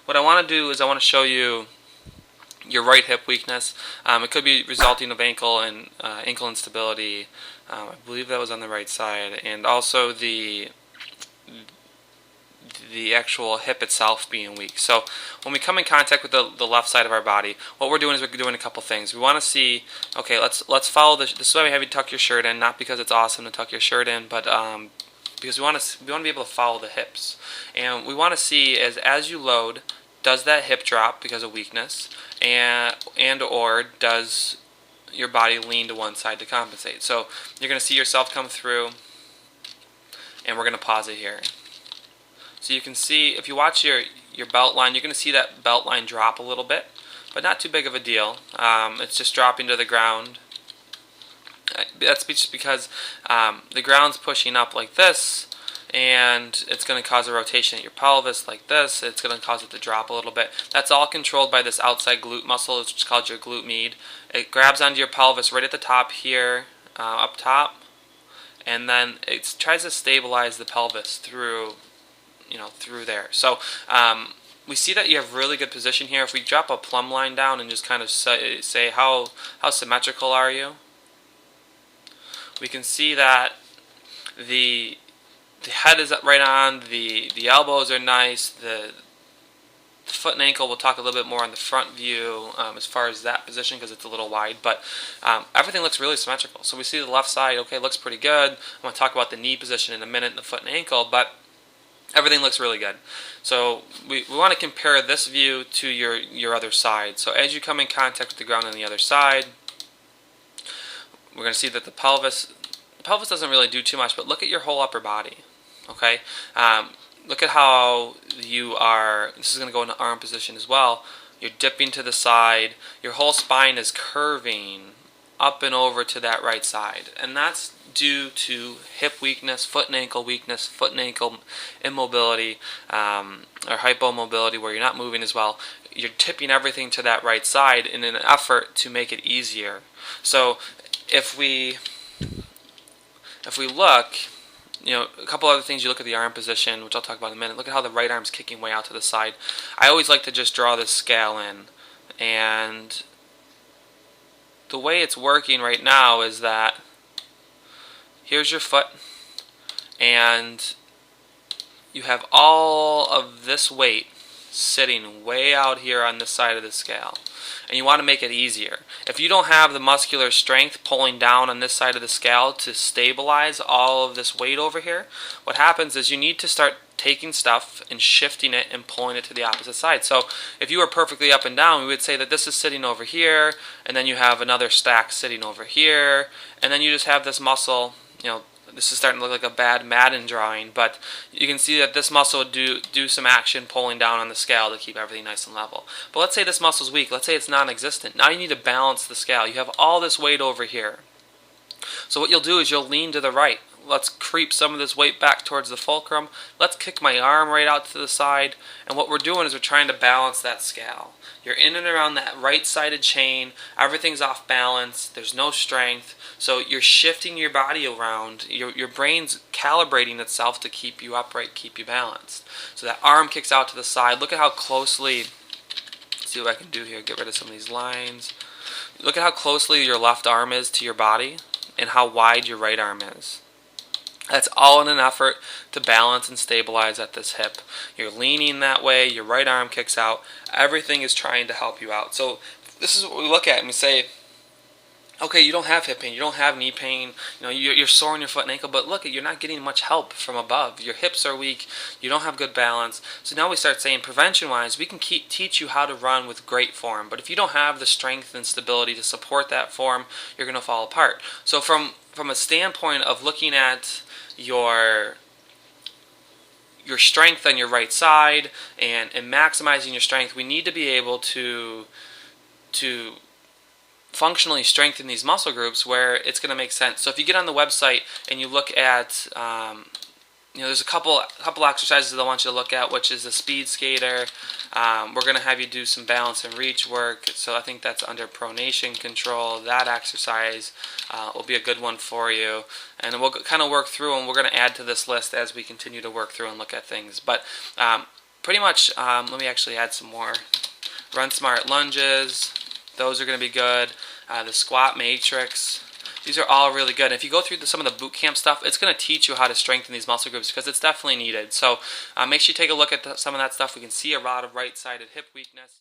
what I want to do is I want to show you your right hip weakness. It could be resulting of ankle instability. I believe that was on the right side, and also the actual hip itself being weak. So when we come in contact with the left side of our body, what we're doing is we're doing a couple things. We want to see, okay, let's follow this. This is why we have you tuck your shirt in, not because it's awesome to tuck your shirt in, but because we want to be able to follow the hips, and we want to see as you load, does that hip drop because of weakness, and or does your body lean to one side to compensate. So you're going to see yourself come through, and we're going to pause it here. So you can see, if you watch your belt line, you're going to see that belt line drop a little bit, but not too big of a deal. It's just dropping to the ground. That's just because the ground's pushing up like this, and it's going to cause a rotation at your pelvis like this. It's going to cause it to drop a little bit. That's all controlled by this outside glute muscle, which is called your glute med. It grabs onto your pelvis right at the top here, up top, and then it tries to stabilize the pelvis through there. So we see that you have really good position here. If we drop a plumb line down and just kind of say how symmetrical are you, we can see that the head is right on, the elbows are nice, the foot and ankle, we'll talk a little bit more on the front view as far as that position because it's a little wide, but everything looks really symmetrical. So we see the left side, okay, looks pretty good. I'm going to talk about the knee position in a minute and the foot and ankle, but everything looks really good. So we want to compare this view to your other side. So as you come in contact with the ground on the other side, we're going to see that the pelvis doesn't really do too much, but look at your whole upper body. Okay, look at how you are. This is going to go into arm position as well. You're dipping to the side. Your whole spine is curving up and over to that right side, and that's due to hip weakness, foot and ankle weakness, foot and ankle immobility, or hypomobility, where you're not moving as well. You're tipping everything to that right side in an effort to make it easier. So if we look, a couple other things. You look at the arm position, which I'll talk about in a minute. Look at how the right arm's kicking way out to the side. I always like to just draw this scale in, and the way it's working right now is that here's your foot, and you have all of this weight sitting way out here on this side of the scale, and you want to make it easier. If you don't have the muscular strength pulling down on this side of the scale to stabilize all of this weight over here, what happens is you need to start taking stuff and shifting it and pulling it to the opposite side. So if you were perfectly up and down, we would say that this is sitting over here, and then you have another stack sitting over here, and then you just have this muscle. This is starting to look like a bad Madden drawing, but you can see that this muscle would do some action pulling down on the scale to keep everything nice and level. But let's say this muscle's weak. Let's say it's non-existent. Now you need to balance the scale. You have all this weight over here. So what you'll do is you'll lean to the right. Let's creep some of this weight back towards the fulcrum. Let's kick my arm right out to the side. And what we're doing is we're trying to balance that scale. You're in and around that right-sided chain. Everything's off balance. There's no strength. So you're shifting your body around. Your brain's calibrating itself to keep you upright, keep you balanced. So that arm kicks out to the side. Look at how closely, let's see what I can do here, get rid of some of these lines. Look at how closely your left arm is to your body and how wide your right arm is. That's all in an effort to balance and stabilize at this hip. You're leaning that way, your right arm kicks out. Everything is trying to help you out. So this is what we look at and we say, okay, you don't have hip pain, you don't have knee pain, you're sore in your foot and ankle, but look, you're not getting much help from above. Your hips are weak, you don't have good balance. So now we start saying, prevention-wise, we can teach you how to run with great form, but if you don't have the strength and stability to support that form, you're going to fall apart. So from a standpoint of looking at your strength on your right side and maximizing your strength, we need to be able to functionally strengthen these muscle groups where it's going to make sense. So if you get on the website and you look at, there's a couple exercises that I want you to look at, which is the speed skater. We're going to have you do some balance and reach work. So I think that's under pronation control. That exercise will be a good one for you. And we'll kind of work through, and we're going to add to this list as we continue to work through and look at things. But pretty much, let me actually add some more. RunSmart lunges, those are going to be good. The squat matrix, these are all really good. If you go through some of the boot camp stuff, it's going to teach you how to strengthen these muscle groups because it's definitely needed. So make sure you take a look at some of that stuff. We can see a lot of right-sided hip weakness.